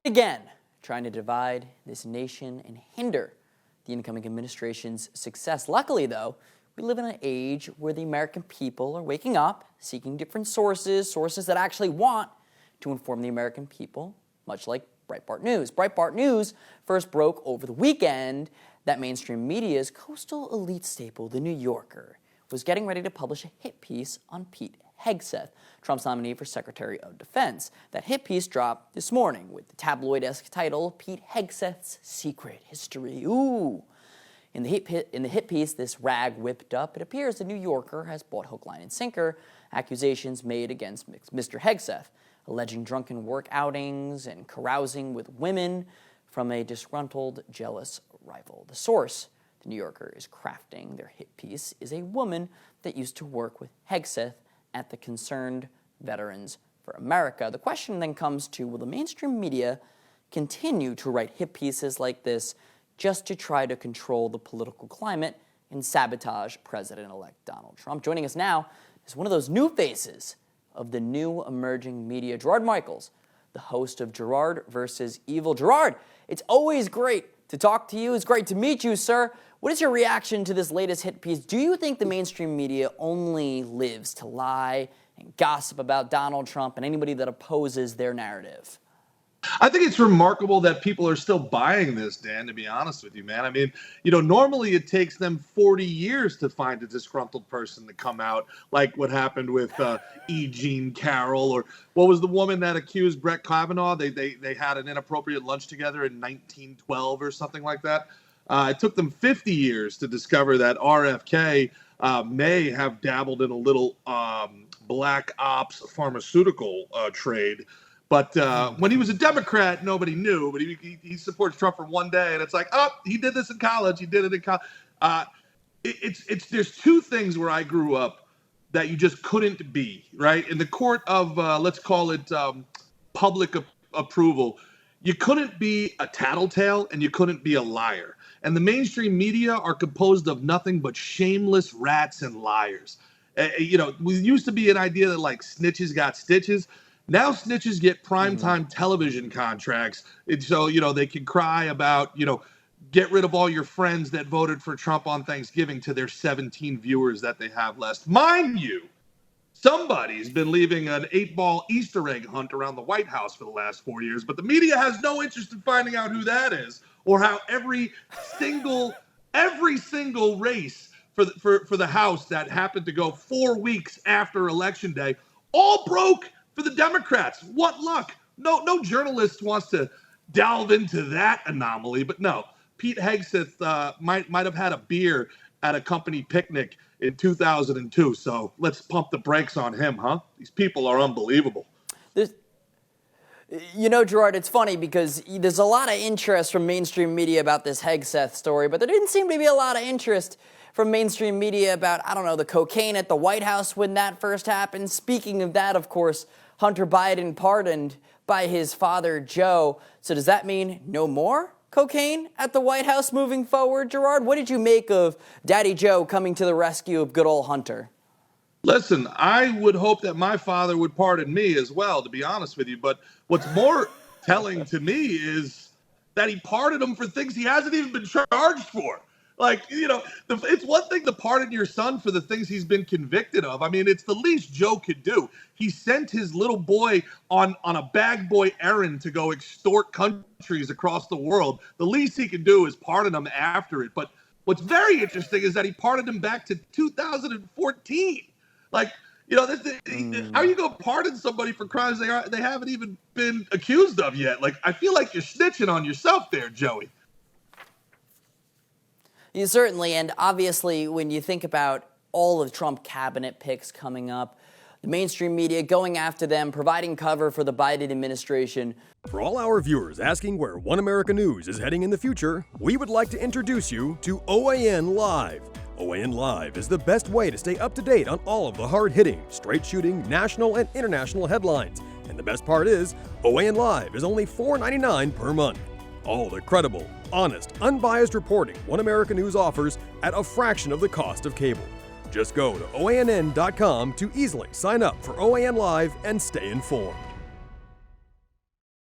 Again, trying to divide this nation and hinder the incoming administration's success. Luckily, though, we live in an age where the American people are waking up, seeking different sources that actually want to inform the American people, much like Breitbart News. Breitbart News first broke over the weekend that mainstream media's coastal elite staple, The New Yorker, was getting ready to publish a hit piece on Pete Hegseth, Trump's nominee for Secretary of Defense. That hit piece dropped this morning with the tabloid-esque title, Pete Hegseth's Secret History. Ooh. In the hit piece, this rag whipped up, it appears The New Yorker has bought hook, line, and sinker accusations made against Mr. Hegseth, alleging drunken work outings and carousing with women from a disgruntled, jealous rival. The source The New Yorker is crafting their hit piece is a woman that used to work with Hegseth at the Concerned Veterans for America. The question then comes to, will the mainstream media continue to write hit pieces like this just to try to control the political climate and sabotage President-elect Donald Trump? Joining us now is one of those new faces of the new emerging media, Gerard Michaels, the host of Gerard versus Evil. Gerard, it's always great to talk to you. It's great to meet you, sir. What is your reaction to this latest hit piece? Do you think the mainstream media only lives to lie and gossip about Donald Trump and anybody that opposes their narrative? I think it's remarkable that people are still buying this, Dan, to be honest with you, man. I mean, normally it takes them 40 years to find a disgruntled person to come out, like what happened with E. Jean Carroll, or what was the woman that accused Brett Kavanaugh? They had an inappropriate lunch together in 1912 or something like that. It took them 50 years to discover that RFK may have dabbled in a little black ops pharmaceutical trade. But when he was a Democrat, nobody knew. But he supports Trump for one day, and it's like, oh, he did this in college. He did it in college. There's two things where I grew up that you just couldn't be, right? In the court of, let's call it public approval, you couldn't be a tattletale and you couldn't be a liar. And the mainstream media are composed of nothing but shameless rats and liars. We used to be an idea that like snitches got stitches. Now snitches get primetime television contracts, and so they can cry about get rid of all your friends that voted for Trump on Thanksgiving to their 17 viewers that they have left. Mind you, somebody's been leaving an 8-ball Easter egg hunt around the White House for the last 4 years, but the media has no interest in finding out who that is or how every single race for the House that happened to go 4 weeks after Election Day all broke for the Democrats. What luck. No journalist wants to delve into that anomaly, but no. Pete Hegseth might have had a beer at a company picnic in 2002, so let's pump the brakes on him, huh? These people are unbelievable. Gerard, it's funny because there's a lot of interest from mainstream media about this Hegseth story, but there didn't seem to be a lot of interest from mainstream media about, the cocaine at the White House when that first happened. Speaking of that, of course, Hunter Biden pardoned by his father, Joe. So does that mean no more cocaine at the White House moving forward, Gerard? What did you make of Daddy Joe coming to the rescue of good old Hunter? Listen, I would hope that my father would pardon me as well, to be honest with you. But what's more telling to me is that he pardoned him for things he hasn't even been charged for. It's one thing to pardon your son for the things he's been convicted of. I mean, it's the least Joe could do. He sent his little boy on a bag boy errand to go extort countries across the world. The least he can do is pardon him after it. But what's very interesting is that he pardoned him back to 2014. How are you going to pardon somebody for crimes they haven't even been accused of yet? I feel like you're snitching on yourself there, Joey. You certainly, and obviously when you think about all of Trump cabinet picks coming up, the mainstream media going after them, providing cover for the Biden administration. For all our viewers asking where One America News is heading in the future, we would like to introduce you to OAN Live. OAN Live is the best way to stay up to date on all of the hard-hitting, straight-shooting, national and international headlines. And the best part is, OAN Live is only $4.99 per month. All the credible, honest, unbiased reporting One America News offers at a fraction of the cost of cable. Just go to OANN.com to easily sign up for OAN Live and stay informed.